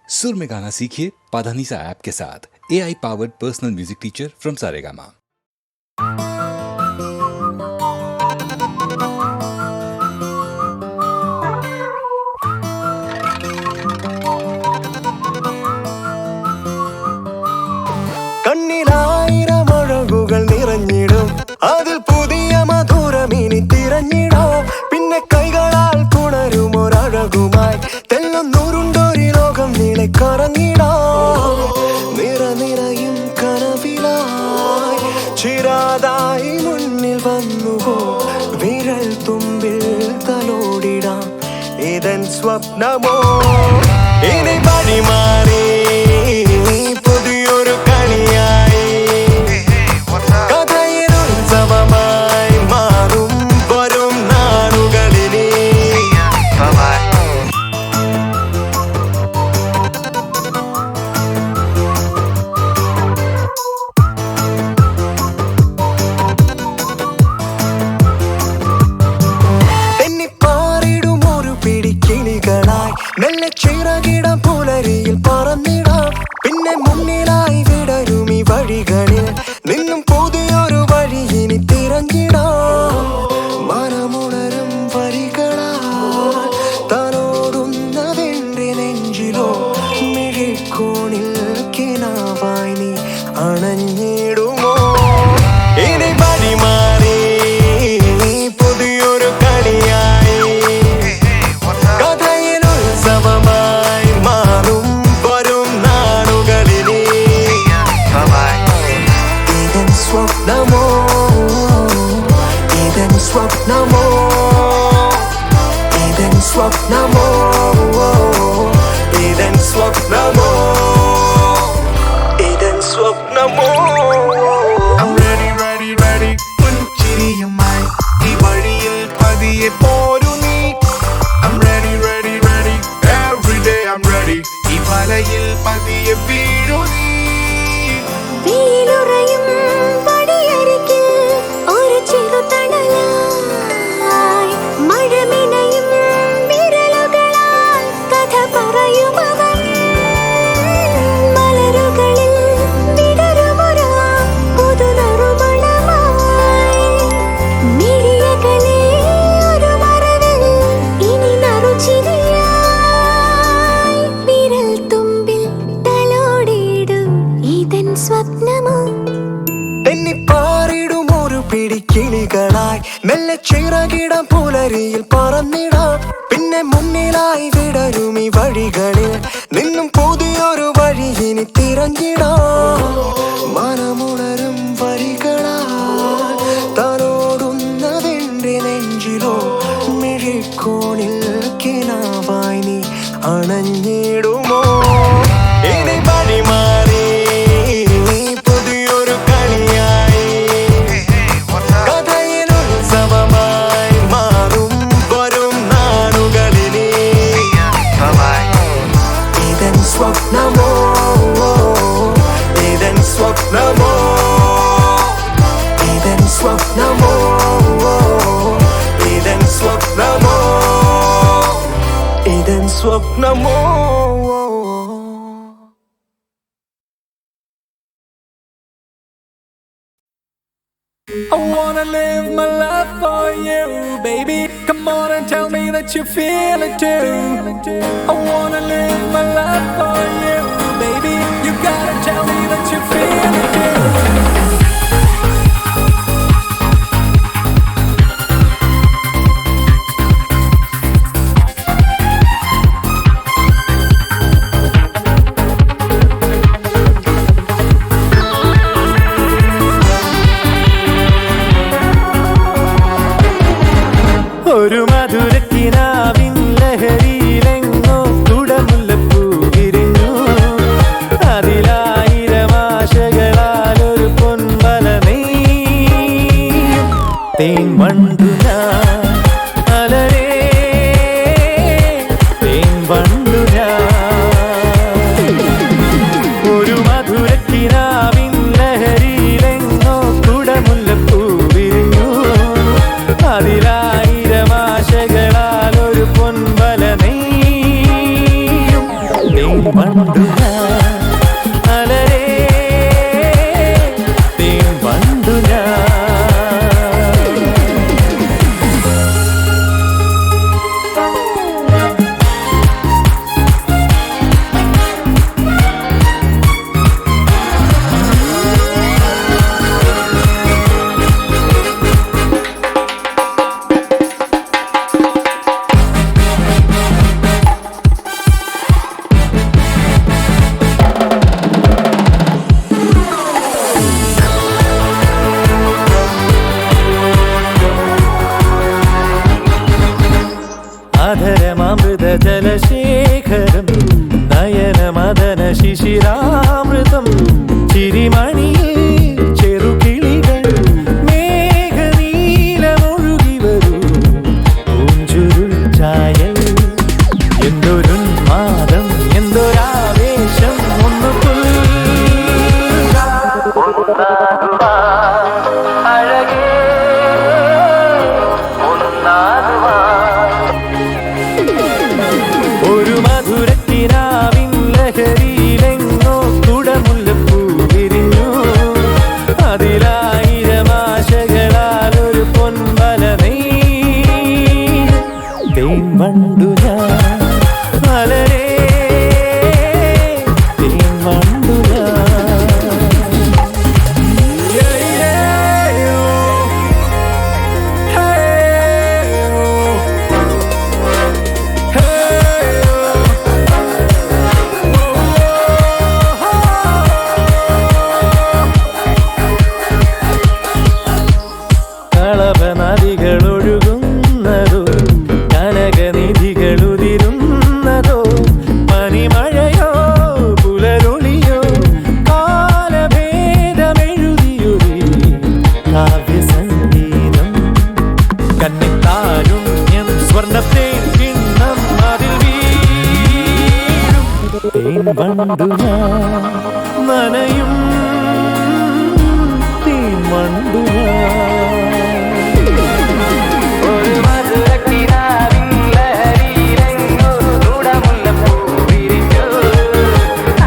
सुर में गाना सीखिए पाधानीसा ऐप के साथ। AI powered personal music teacher from Saregama. കണ്ണിലായിരം അഴകുകൾ നിറഞ്ഞിടും അതിൽ പുതിയ മധുരമിനി തിരഞ്ഞിടോ പിന്നെ കൈകളാൽ പുണരുമൊരഴകുമായി തെല്ലുന്നുരുണ്ടൊരു ലോകം നീളെ കറങ്ങിടോ നിറയും കനവിലായി ചിരാതായി മുന്നിൽ വന്നുവോ വിരൽ തുമ്പിൽ തലോടിടാം ഇതൻ സ്വപ്നമോ ഇനി വഴിമാറി പുതിയൊരു കളിയായി കഥയിലുത്സവമായി മാറും വരും നാളുകളിനി തെന്നിപ്പാറിടും ഒരു പിടി കിളികളായി മെല്ലെ ചിറകിടം പുലരിയിൽ പറന്നിടാം പിന്നെ മുന്നിലായി വിടരും ഈ വഴികളിൽ നിന്നും പുതിയൊരു വഴി ഇനി തിരഞ്ഞിടാം മനമുണരും വരികളാൽ തലോടുന്നതെന്റെ നെഞ്ചിലോ മിഴിക്കോണിൽ കിനാവായി നീ അണഞ്ഞിടുമോ ഇനി വഴിമാറി പുതിയൊരു കളിയായി കഥയിലുത്സവമായി മാറും വരും നാളുകളിനി ഇതൻ സ്വപ്നമോ ഇതൻ സ്വപ്നമോ ഇതൻ സ്വപ്നമോ ഇതൻ സ്വപ്നമോ ഇതൻ സ്വപ്നമോ I'm ready, ready, ready. പുഞ്ചിരിയുമായി ഈ വഴിയിൽ പതിയെ പോരു നീ. I'm ready, ready, ready. Every day I'm ready. ഈ വലയിൽ പതിയെ വീഴു നീ. വെയിലുറയും പടിയരികിൽ ഒരു ചെറുതണലായി മഴമിനയും വിരലുകളാൽ കഥ പറയുമവൻ മലരുകളിൽ വിടരുമൊരാ പുതുനറുമണമായി മിഴിയകലെ ഒരു മറവിൽ ഇനി നറുചിരിയായി വിരൽ തുമ്പിൽ തലോടിയിടും ഇതൻ സ്വപ്നമോ തെന്നിപ്പാറിടും ഒരു പിടി കിളികളായി മെല്ലെ ചിറകിടം പുലരിയിൽ പറന്നിടാം പിന്നെ മുന്നിലായി വിടരും ഈ വഴികളിൽ നിന്നും പുതിയൊരു വഴി ഇനി തിരഞ്ഞിടാം മനമുണരും വരികളാൽ തലോടുന്നതെന്റെ നെഞ്ചിലോ മിഴിക്കോണിൽ കിനാവായി നീ അണഞ്ഞിടുമോ ഇനി വഴിമാറി പുതിയൊരു കളിയായി കഥയിലുത്സവമായി മാറും വരും നാളുകളിനി ഇതൻ സ്വപ്നമോ ഇതൻ സ്വപ്നമോ ഇതൻ സ്വപ്നമോ ഇതൻ സ്വപ്നമോ ഇതൻ സ്വപ്നമോ I wanna live my life for you, baby. Come on and tell me that you feel it too. I wanna live my life for you, baby. You gotta tell me that you feel it too. ഒരു മധുരക്കിനാവിൻ ലഹരിയിലെങ്ങോ കുടമുല്ലപ്പൂവി വണ്ടു ഞാൻ അലരേ തേൻ വണ്ടു ഞാൻ അധരമൃതജലശേഖരം നയനമദന ശിശിരാമൃതം ചിരിമണിയിൽ ചെറുകിളികൾ മേഘനീലമൊഴുകി വരൂ പൂഞ്ചുരുൾ ചായൽ എന്തൊരുന്മാദം എന്തൊരാവേശം ഒന്നു അഴകേ ഒരു മധുരക്കിനാവിൻ ലഹരിയിലെങ്ങോ കുടമുല്ലപ്പൂ വിരിഞ്ഞു അതിലായിരമാശകളാൽ ഒരു പൊൻവല തേൻ വണ്ടു ഞാൻ അലരേ തേൻ വണ്ടു കളഭനദികളൊഴുകുന്നതോ കനകനിധികളുതിരുന്നതോ പനിമഴയോ പുലരൊളിയോ കാലഭേദമെഴുതിയൊരു കാവ്യസംഗീതം കന്നിത്താരുണ്യം സ്വർണ്ണത്തേൻ കിണ്ണം അതിൽ വീഴും തേൻ വണ്ടു ഞാൻ നനയും തേൻ വണ്ടു ഒരു മധുരക്കിനാവിൻ ലഹരിയിലെങ്ങോ കുടമുല്ലപ്പൂ വിരിഞ്ഞു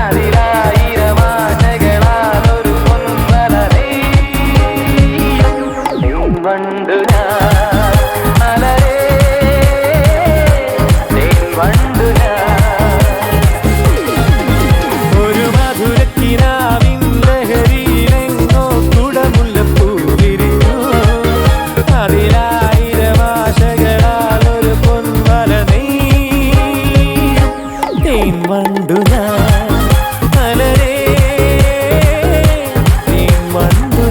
അതിലായിരമാശകളാൽ ഒരു പൊൻവല തേൻ വണ്ടു ഞാൻ അലരേ തേൻ വണ്ടു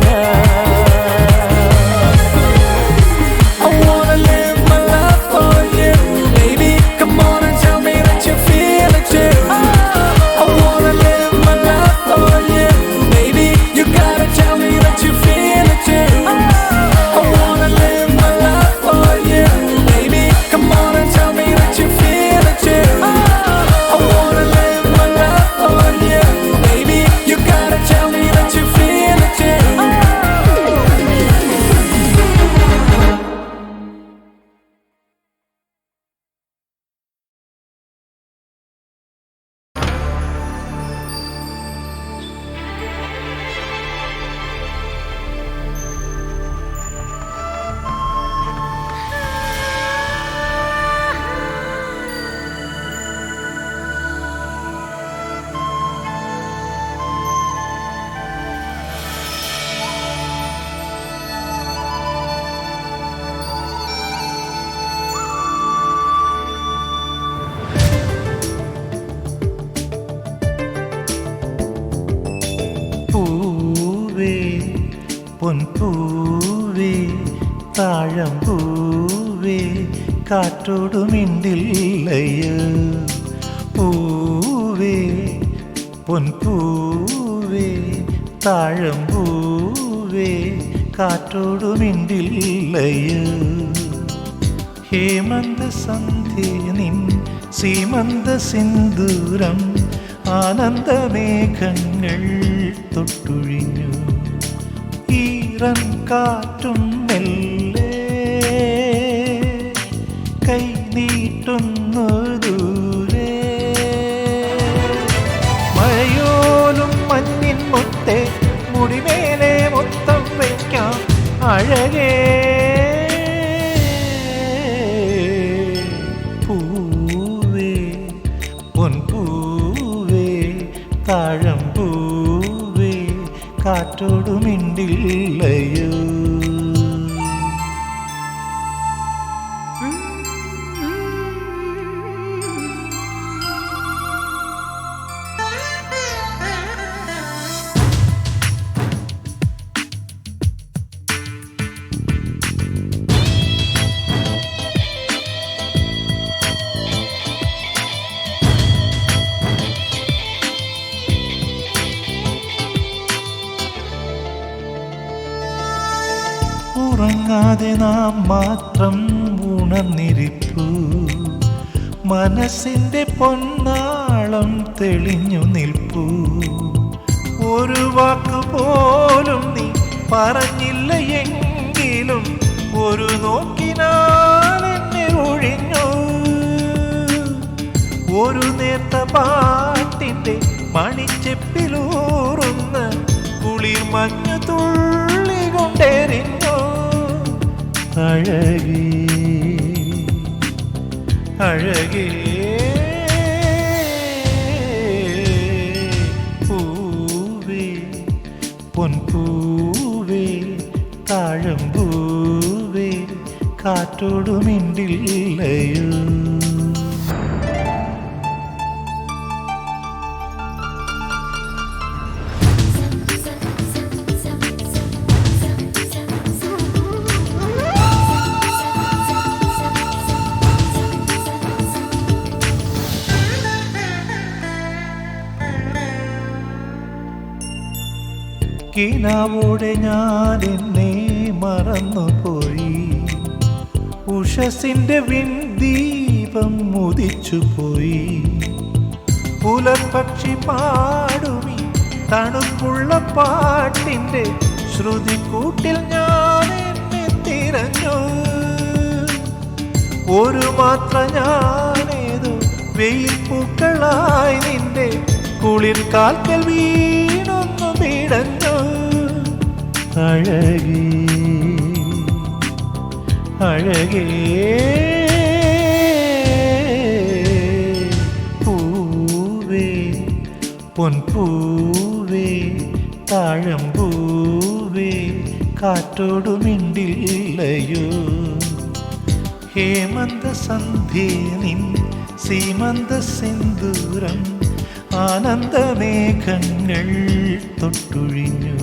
I wanna live my life for you, baby. Come on and tell me that you feel it too. I wanna live my life for you, baby. You gotta tell me that you feel it too. I wanna live my life for you, baby. Come on and tell me that you feel it too. I wanna live my life for you, baby. You gotta tell me that you feel it too. പൊൻപൂവേ താഴമ്പൂവേ കാറ്റോടു മിണ്ടില്ലയോ പൂവേ പൊൻപൂവേ താഴമ്പൂവേ കാറ്റോടു മിണ്ടില്ലയോ ഹേമന്ത സന്ധ്യ നിൻ സീമന്ത സിന്ദൂരം ആനന്ദമേഘങ്ങൾ തൊട്ടുഴിഞ്ഞു ഈറൻ കാറ്റും മെല്ലെ കൈ നീട്ടുന്നു ദൂരെ അഴകേ പൂവേ പൊൻപൂവേ താഴമ്പൂവേ കാറ്റോടു മിണ്ടില്ലയോ ഉറങ്ങാതെ നാം മാത്രം ഉണർന്നിരിപ്പു മനസ്സിൻ്റെ പൊന്നാളം തെളിഞ്ഞു നിൽപ്പൂ ഒരു വാക്ക് പോലും നീ പറഞ്ഞില്ല എങ്കിലും ഒരു നോക്കിനാൽ എന്നെ ഒഴിഞ്ഞു ഒരു നേർത്ത പാട്ടിൻ്റെ മണിച്ചെപ്പിലൂറുന്ന കുളിർ മഞ്ഞു തുള്ളി കൊണ്ടെറിഞ്ഞു അഴകേ അഴകേ പൂവേ പൊൻപൂവേ താഴമ്പൂവേ കാറ്റോടു മിണ്ടില്ലയോ കിനാവോടെ ഞാൻ എന്നെ മറന്നുപോയി ഉഷസിൻ്റെ വിൺദീപം ഉദിച്ചുപോയി പുലർപക്ഷി പാടുമി തണുപ്പുള്ള പാട്ടിൻ്റെ ശ്രുതി കൂട്ടിൽ ഞാൻ എന്നെ തിരഞ്ഞു ഒരു മാത്ര ഞാനേതോ വെയിൽ പൂക്കളായി നിന്റെ കുളിർ കാൽക്കൽ വീണൊന്നു പിടഞ്ഞു അഴകേ അഴകേ പൂവേ പൊൻപൂവേ താഴമ്പൂവേ കാറ്റോടു മിണ്ടില്ലയോ ഹേമന്ത സന്ധ്യേ നിൻ സീമന്ത സിന്ദൂരം ആനന്ദമേഘങ്ങൾ തൊട്ടുഴിഞ്ഞു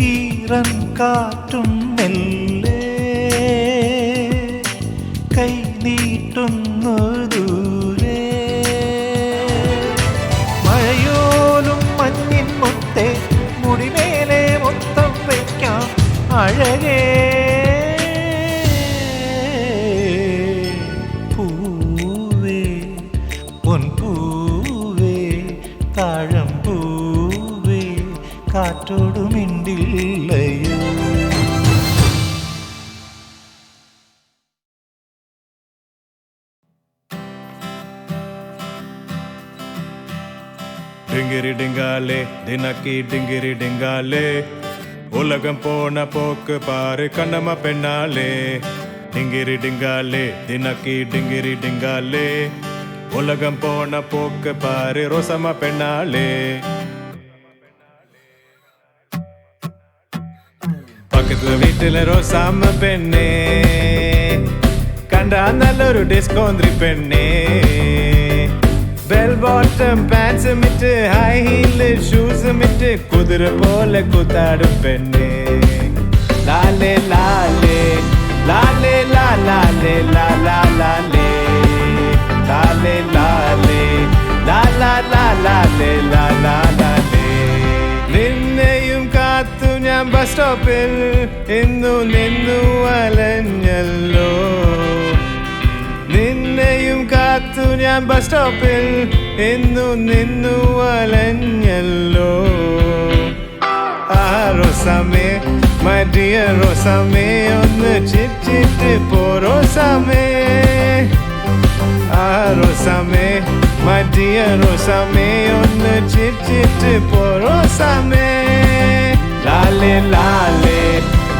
ഈറൻ കാറ്റും മെല്ലെ കൈ നീട്ടുന്നു ദൂരെ മഴയോലും മഞ്ഞിൻ മുത്തേ മുടിമേലെ മൊത്തം വയ്ക്കാം അഴകേ പൂവേ പൊൻപൂവേ താഴമ്പൂവേ കാറ്റോടു മിണ്ടില്ലയോ ഡിങ്കിരി ഡിങ്കാലേ ദിനക്കി ഡിങ്കിരി ഡിങ്കാലേ ഉലകം പോണ പോക്ക് പാറ് കണ്ണമ്മ പെണ്ണാലേ ഡിങ്കിരി ഡിങ്കാലേ ദിനക്കി ഡിങ്കിരി ഡിങ്കാലേ ഉലകം പോണ പോക്ക് പാറ് റോസമ്മ പെണ്ണാലേ പക്കത്തെ വീട്ടിലെ റോസാമ്മ പെണ്ണേ കണ്ടാ നല്ലൊരു ഡിസ്കോന്ത്രി പെണ്ണേ ബെൽ ബോട്ടം പാൻസ് മിറ്റ് ഹൈ ഹീല് ഷൂസ് മിറ്റ് കുതിര പോലെ കുത്താടും പെണ്ണേ ലാലേ ലാലേ ലാലേ ലാലേ ലാലാ ലാലേ ലാലേ ലാലേ ലാലാ ലാലേ ലാലാ ലാലേ നിന്നെയും കാത്തു ഞാൻ ബസ് സ്റ്റോപ്പിൽ ഇന്നു നിന്നു അലഞ്ഞല്ലോ നിന്നെയും കാത്തു ഞാൻ ബസ് സ്റ്റോപ്പിൽ ഇന്നു നിന്നു അലഞ്ഞല്ലോ ആ റോസാമേ മൈ ഡിയർ റോസാമേ ഒന്ന് ചിരിച്ചിട്ട് പോ റോസാമേ ആ റോസാമേ മൈ ഡിയർ റോസാമേ ഒന്ന് ചിരിച്ചിട്ട് പോ റോസാമേ ലാലേ ലാലേ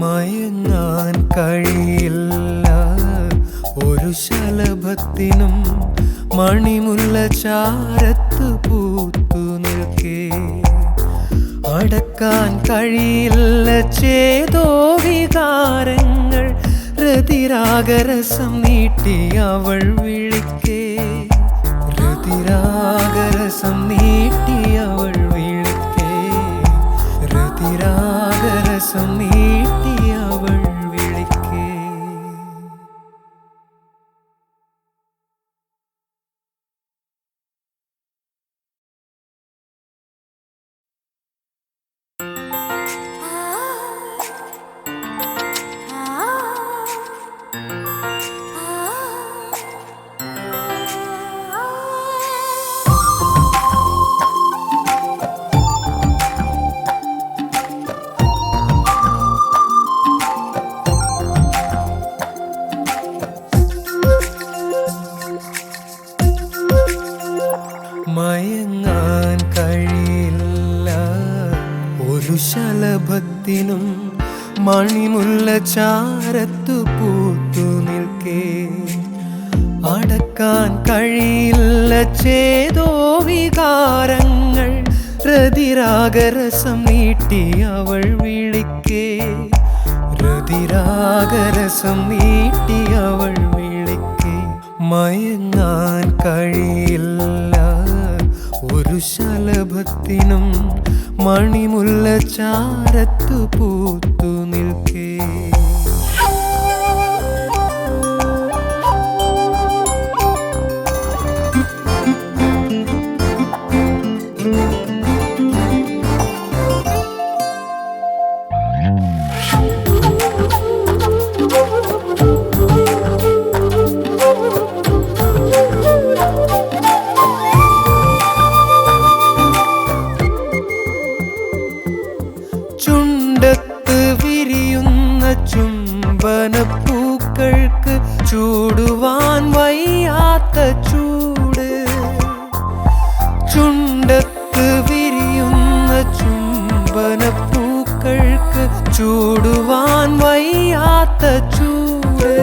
മയങ്ങാൻ കഴിയില്ല ഒരു ശലഭത്തിനും മണിമുല്ല ചാരത്ത് പൂത്തു നിൽക്കേ. അടക്കാൻ കഴിയില്ല ചേതോ വികാരങ്ങൾ രതിരാഗരസം നീട്ടി അവൾ വിളിക്കേ. രതിരാഗരസം നീട്ടി അവൾ വിളിക്കേ. രതിരാഗരസം നീട്ടി അവൾ വിളിക്കേ. മയങ്ങാൻ കഴിയില്ല ഒരു ശലഭത്തിനും മണിമുല്ല ചാരത്തു പൂത്തു നിൽക്കേ. അടക്കാൻ കഴിയില്ല ചേതോ വികാരങ്ങൾ രതിരാഗരസം നീട്ടി അവൾ വിളിക്കേ. രതിരാഗരസം നീട്ടി അവൾ വിളിക്കേ. മയങ്ങാൻ കഴിയില്ല ഒരു ശലഭത്തിനും മണിമുല്ല ചാരത്തു പൂത്തു നിൽക്കേ. ചുണ്ടത്ത് വിരിയുന്ന ചുംബനപ്പൂക്കൾക്ക് ചൂടുവാൻ വയ്യാത്ത ചൂട്. ചുണ്ടത്ത് വിരിയുന്ന ചുംബനപ്പൂക്കൾക്ക് ചൂടുവാൻ വയ്യാത്ത ചൂട്.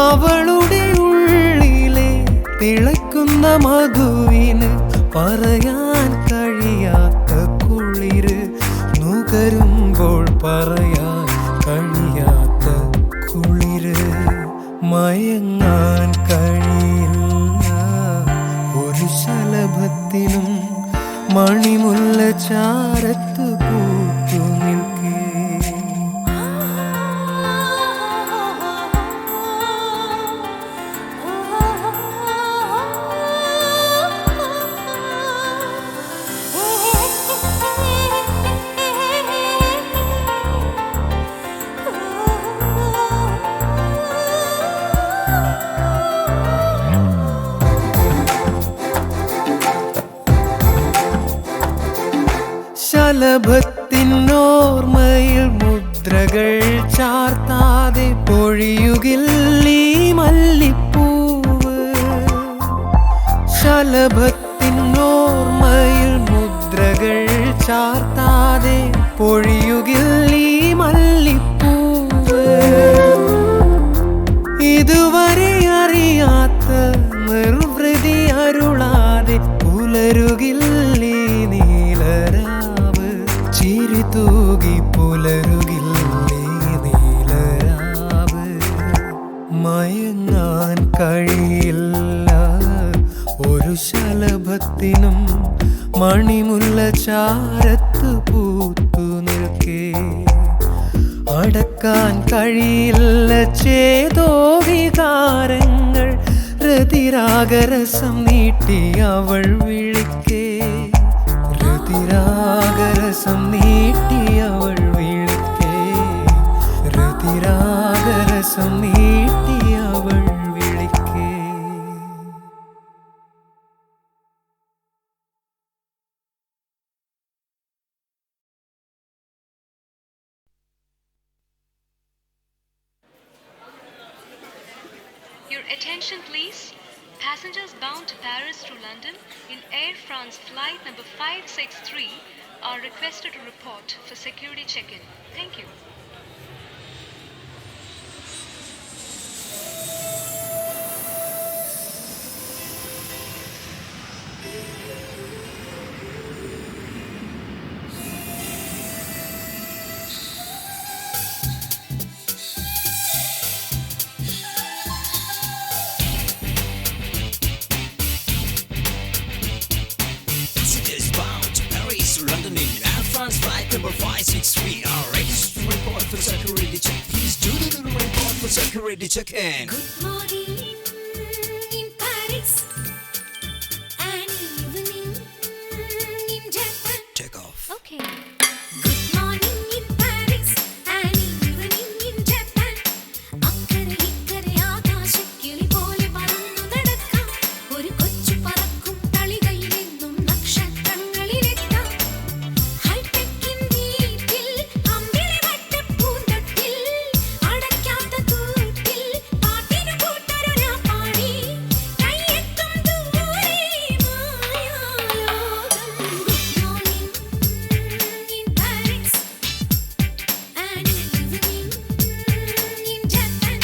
അവളുടെ ഉള്ളിലെ തിളയ്ക്കുന്ന മധുവിന് പറയാൻ കഴിയാത്ത കുളിര്. നുകരുമ്പോൾ പറയാൻ കഴിയാത്ത കുളിര്. മയങ്ങാൻ കഴിയില്ല ഒരു ശലഭത്തിനും മണിമുല്ല ചാരത്തു പൂത്തു നിൽക്കേ. ശലഭത്തിനോർമ്മയിൽ മുദ്രകൾ ചാർത്താതെ പൊഴിയുകില്ലീ മല്ലിപ്പൂവ്. ശലഭത്തിനോർമ്മയിൽ മുദ്രകൾ ചാർത്താതെ പൊഴിയുകില്ലീ മല്ലിപ്പൂവ്. ഇതുവരെ അറിയാത്ത നിർവൃതി അരുളാതെ പുലരുകില്ലീ നീലരാവ്. ചിരി തൂകി പുലരുകില്ലീ നീലരാവ്. മയങ്ങാൻ കഴിയില്ല ഒരു ശലഭത്തിനും മണിമുല്ല ചാരത്തു പൂത്തു നിൽക്കേ. അടക്കാൻ കഴിയില്ല ചേതോ വികാരങ്ങൾ രതിരാഗരസം നീട്ടി അവൾ വിളിക്കേ. രതിരാഗരസം നീട്ടി അവൾ വിളിക്കേ. രതിരാഗരസം നീട്ടി അവൾ വിളിക്കേ. Your attention please. Passengers bound to Paris through London in Air France flight number 563 are requested to report for security check-in. Thank you. Passengers bound to Paris to London in Air France flight number 563 are registered to report for security check. Please do the report for security check-in. Good morning in Paris, an evening in Japan. Take off. Okay. Good morning in Paris, an evening in Japan. അക്കരെ ഇക്കരെ ആകാശക്കിളി പോലെ പറന്നു നടക്കാം. ഒരു കൊച്ചു പറക്കും തളികയിലെന്നും നക്ഷത്രങ്ങളിലെത്താം. ഹൈടെക്കിൻ വീട്ടിൽ അമ്പിളിവട്ട പൂന്തട്ടിൽ അടയ്ക്കാത്ത കൂട്ടിൽ പാട്ടിനു കൂട്ടൊരാ പാടി കൈയെത്തും ദൂരെ മായാലോകം. Good morning in Paris, an evening in Japan.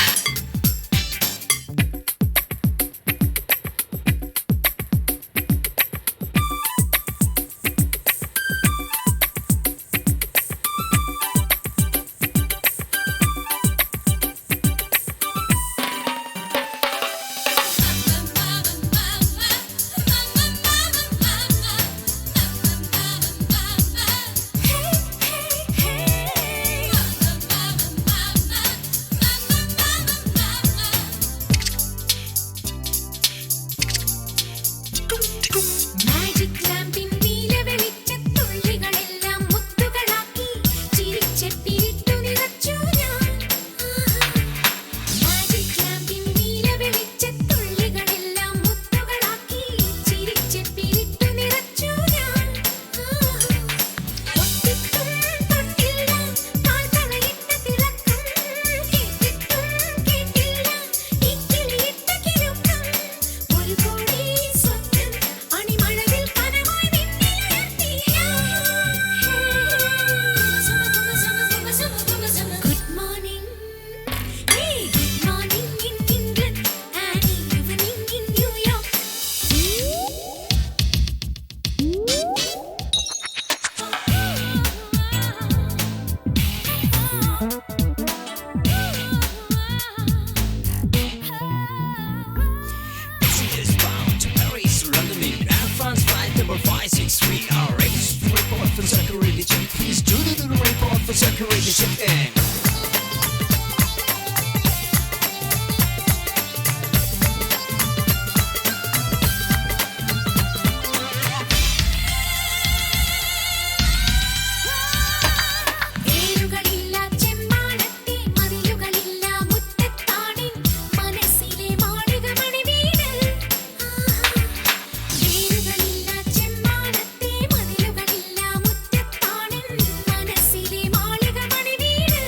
Magic ലാമ്പിൻ നീല വെളിച്ചത്തുള്ളികളെല്ലാം മുത്തുകളാക്കി ചിരിച്ചെപ്പിലിട്ടു നിറച്ചു ഞാൻ. മാജിക് ലാമ്പിൻ നീല വെളിച്ചത്തുള്ളികളെല്ലാം മുത്തുകളാക്കി ചിരിച്ചെപ്പിലിട്ടു നിറച്ചു ഞാൻ. തൊട്ടിട്ടും തൊട്ടില്ല കാൽത്തളയിട്ട തിളക്കം, കേട്ടിട്ടും കേട്ടില്ല ഈ കിളിയിട്ട കിലുക്കം. ഒരു കോടി സ്വപ്നം അണിമഴവിൽ കനവായി വിണ്ണിലുയർത്തി ഞാൻ. Good morning, hey, good morning in England, an evening in New York. Passengers bound to Paris to London in Air France flight number 563 are registered to report for security check. Please do the report for security check-in. വേരുകളില്ല ചെമ്മാനത്തെ മതിലുകളില്ല മുറ്റത്താണിൻ മനസ്സിലെ മാളികമണി വീട്. വേരുകളില്ല ചെമ്മാനത്തെ മതിലുകളില്ല മുറ്റത്താണിൻ മനസ്സിലെ മാളികമണി വീട്.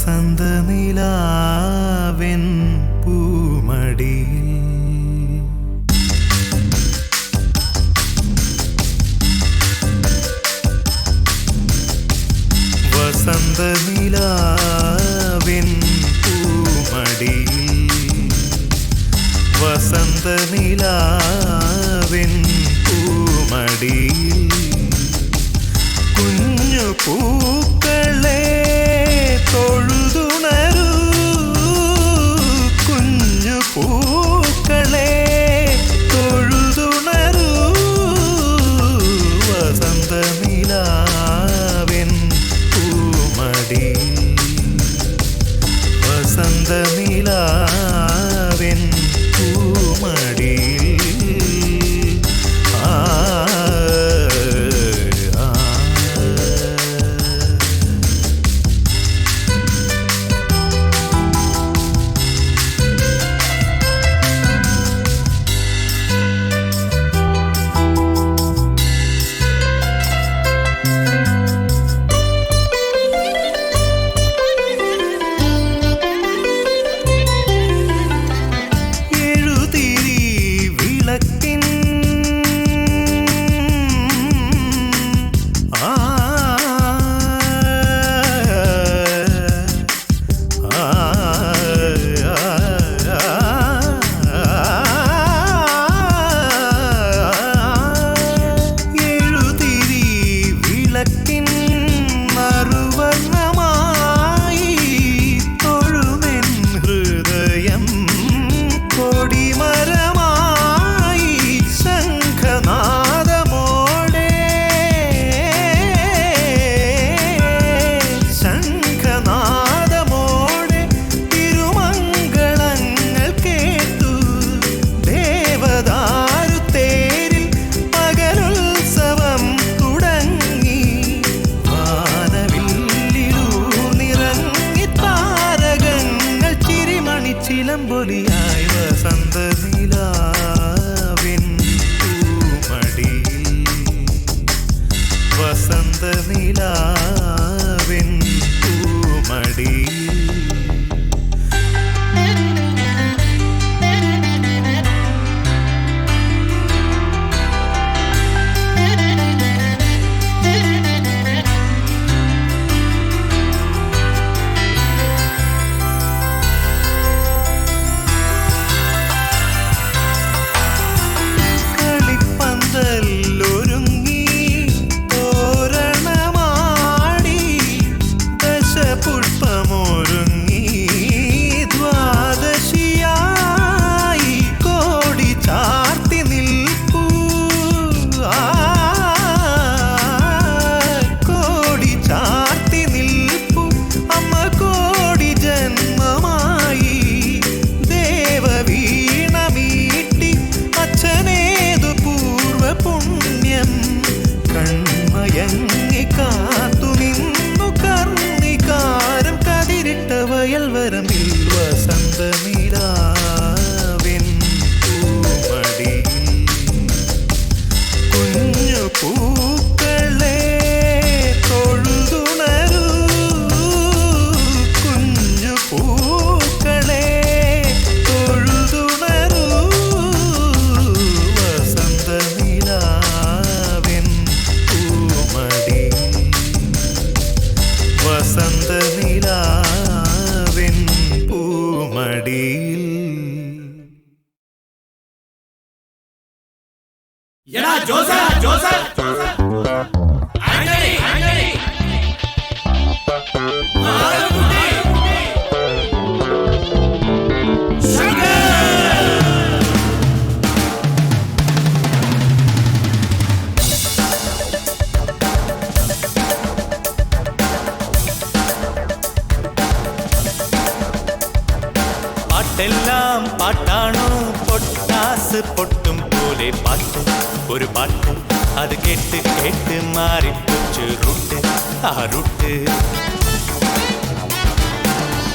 വസന്ത നിലാവെൻ പൂമടിയിൽ വസന്ത നിലാവെൻ പൂമടിയിൽ വസന്ത നിലാവെൻ പൂമടിയിൽ കുഞ്ഞു പൂക്കളെ തൊഴുതുണരൂ കുഞ്ഞു പൂക്കളെ തൊഴുതുണരൂ വസന്ത നിലാവെൻ പൂമടിയിൽ വസന്ത നിലാവെൻ പൂമടിയിൽ ചിലമ്പൊലിയായി വസന്ത നിലാവിൻ പൂമടിയിൽ വസന്ത നിലാവിൻ പൂമടിയിൽ വയൽവരമ്പിൽ വസന്ത നിലാവിൻ പൂമടിയിൽ കുഞ്ഞു പൂക്കളെ തൊഴുതുണരൂ കുഞ്ഞു പൂക്കളെ തൊഴുതുണരൂ വസന്ത നിലാവിൻ പൂമടിയിൽ വസന്ത നിലാവിൻ പൂമടിയിൽ പാട്ടെല്ലാം പാട്ടാണോ പൊട്ടാസ് പൊട്ടും പോലെ പാട്ട് ഒരു പാട്ട് അത് കേട്ട് കേട്ട് മാറിപ്പോച്ച് റൂട്ട് ആ റൂട്ട്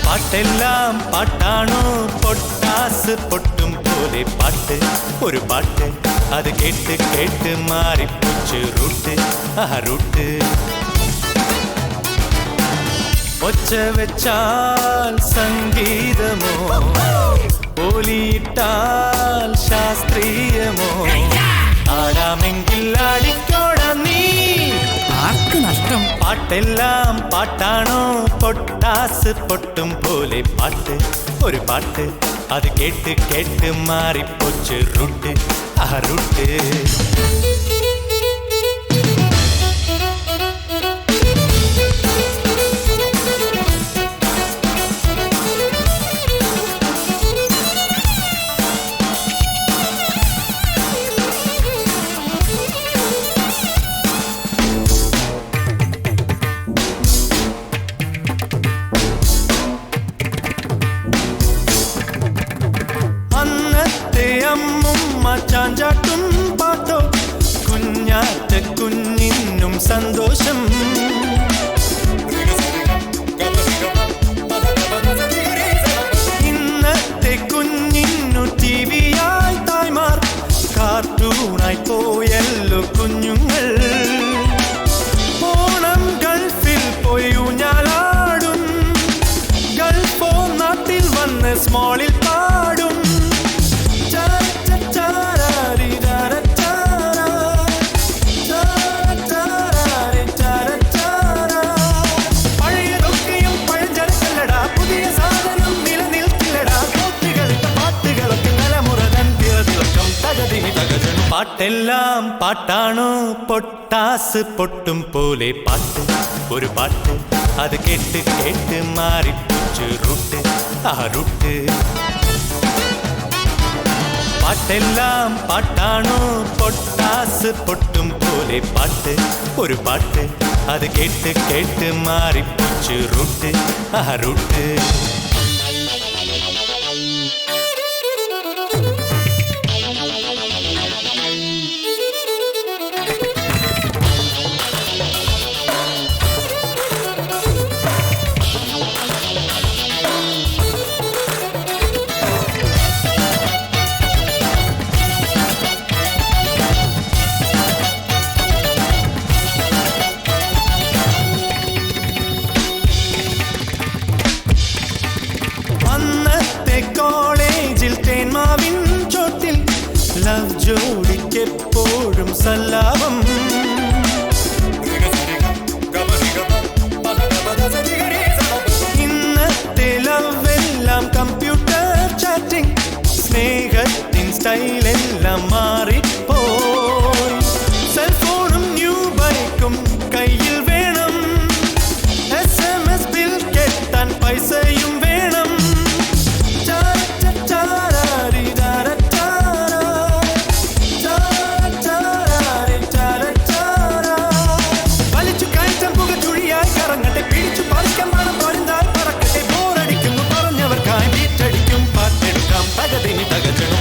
പാട്ടെല്ലാം പാട്ടാണോ പൊട്ടാസ് പൊട്ടും പോലെ പാട്ട് ഒരു പാട്ട് അത് കേട്ട് കേട്ട് മാറിപ്പോച്ച് റൂട്ട് ആ റൂട്ട് ഒച്ച വെച്ചാൽ സംഗീതമോ ഓലിയിട്ടാൽ ശാസ്ത്രീയമോ ആടാമെങ്കിൽ ആടിക്കോടാം നീ ആർക്ക് നഷ്ടം പാട്ടെല്ലാം പാട്ടാണോ പൊട്ടാസ് പൊട്ടും പോലെ പാട്ട് ഒരു പാട്ട് അത് കേട്ട് കേട്ട് മാറിപ്പോച്ച് റൂട്ട് ആ റൂട്ട് ചാഞ്ചാട്ടും പാട്ടോ കുഞ്ഞാറ്റ കുഞ്ഞിനും സന്തോഷം ഇന്നത്തെ കുഞ്ഞിനു ടിവിയായി തായ്മാർ കാർട്ടൂണായി പോയല്ലോ കുഞ്ഞുങ്ങൾ ഓണം ഗൾഫിൽ പോയി ഊഞ്ഞാലാടും ഗൾഫോ നാട്ടിൽ വന്ന് സ്മോളിൽ പാടും പാട്ടെല്ലാം പാട്ടാണോ പൊട്ടാസ് പൊട്ടും പോലെ പാട്ട് ഒരു പാട്ട് അത് കേട്ട് കേട്ട് മാറിപ്പോച്ച് റൂട്ട് ആ റൂട്ട് പാട്ടെല്ലാം പാട്ടാണോ പൊട്ടാസ് പൊട്ടും പോലെ പാട്ട് ഒരു പാട്ട് അത് കേട്ട് കേട്ട് മാറിപ്പോച്ച് റൂട്ട് ആ റൂട്ട് കോളേജിൽ തേന്മാവിൻ ചോട്ടിൽ ലവ് ജോഡിക്കെപ്പോഴും സല്ലാപം ഇന്നത്തെ ലവ് എല്ലാം കമ്പ്യൂട്ടർ ചാറ്റിംഗ് സ്നേഹത്തിൻ സ്റ്റൈലെല്ലാം മാറിപ്പോയി സെൽഫോണും ന്യൂ ബൈക്കും കയ്യിൽ വേണം SMS ബിൽ കെട്ടാൻ പൈസയും വേണം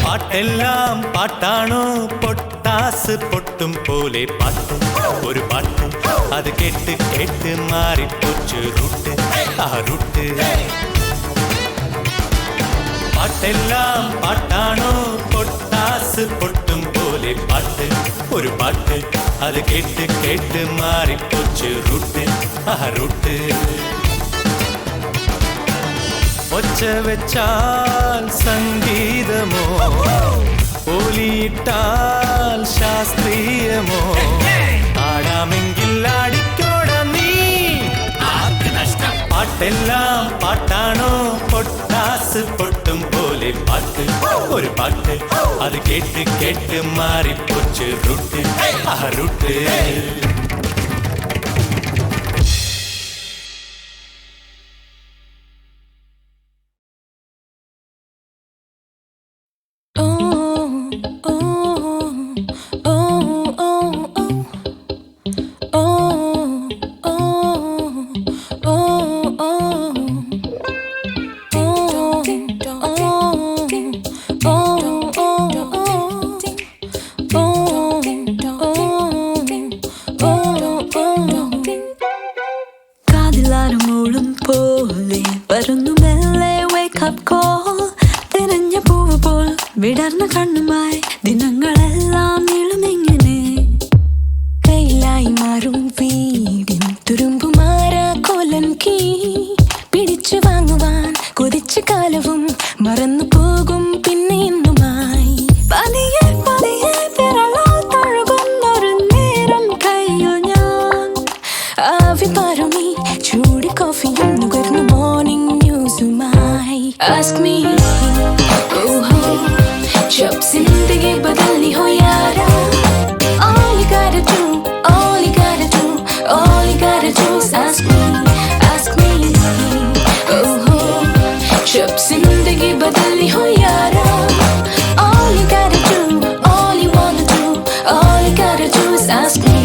പാട്ടെല്ലാം പാട്ടാണോ പൊട്ടാസ് പൊട്ടും പോലെ പാട്ട് ഒരു പാട്ട് അത് കേട്ട് കേട്ട് മാറിപ്പോച്ച് റൂട്ട് ആ റൂട്ട് പാട്ടെല്ലാം പാട്ടാണോ പൊട്ടാസ് പൊട്ടും പോലെ പാട്ട് ഒരു പാട്ട് അത് കേട്ട് കേട്ട് മാറിപ്പോച്ച് റൂട്ട് ആ റൂട്ട് ഒച്ച വെച്ചാൽ സംഗീതമോ ഓലിയിട്ടാൽ ശാസ്ത്രീയമോ ആടാമെങ്കിൽ ആടിക്കോടാം നീ ആർക്ക് നഷ്ടം പാട്ടെല്ലാം പാട്ടാണോ പൊട്ടാസ് പൊട്ടും പോലെ പാട്ട് ഒരു പാട്ട് അത് കേട്ട് കേട്ട് മാറിപ്പോച്ച് റൂട്ട് ആ റൂട്ട് വിടർന്ന കണ്ണുമായി ദിനങ്ങളെല്ലാം നീളുമെങ്ങനെ കയ്യിലായി മാറും വീടിൻ തുരുമ്പുമാര കോലൻ കീ जब जिंदगी बदली हो यारा. All you gotta do, all you wanna do, all you gotta do is ask me.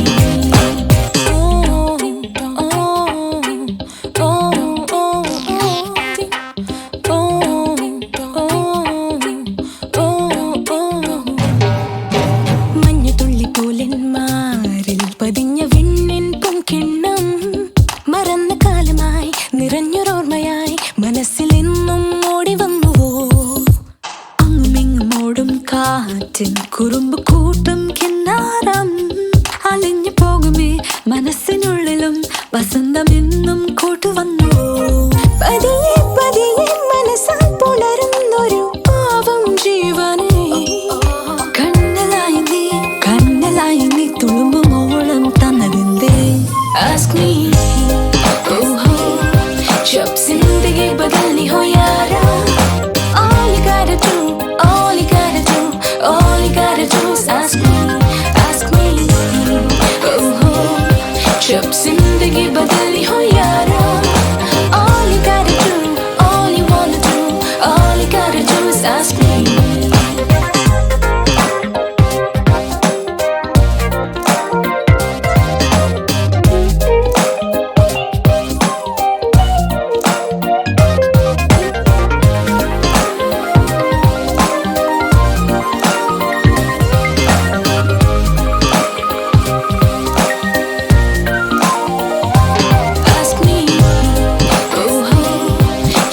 മഞ്ഞുതുള്ളി പോലെൻ മാറിൽ പതിഞ്ഞ വിണ്ണിൻ പൊൻകിണ്ണം മറന്ന കാലമായി നിറഞ്ഞൊരോർമ്മയായി മനസ്സിൽ എന്നും ഓടി വന്നുവോ. അങ്ങുമിങ്ങും ഓടും കാറ്റിൻ കുറുമ്പ് കൂട്ടും കിന്നാരം അലിഞ്ഞു പോകുമേ മനസ്സിനുള്ളിലും വസന്തം എന്നും കൂട്ടുവന്നുവോ. പതിയെ പതിയെ മനസ്സാൽ പുലരുന്നൊരു പാവം ജീവനെ കണ്ണലായി നീ തുളുമ്പുമോളം തന്നതെന്തേ. Ask me, oh ho, जब जिंदगी बदलनी हो यारा. All you gotta do, all you gotta do, all you gotta do is ask me, oh ho, जब जिंदगी बदलनी हो यारा. All you gotta do, all you wanna do, all you gotta do is ask me.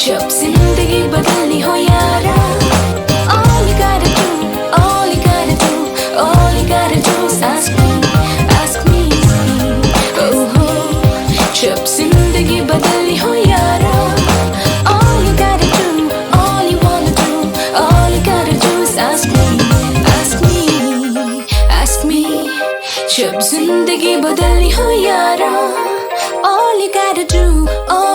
जब जिंदगी बदलनी हो यारा. All you gotta do, all you gotta do, all you gotta do is ask me, oh ho. जब जिंदगी बदलनी हो यारा. All you gotta do, all you wanna do, all you gotta do is ask me. जब जिंदगी बदलनी हो यारा. All you gotta do, all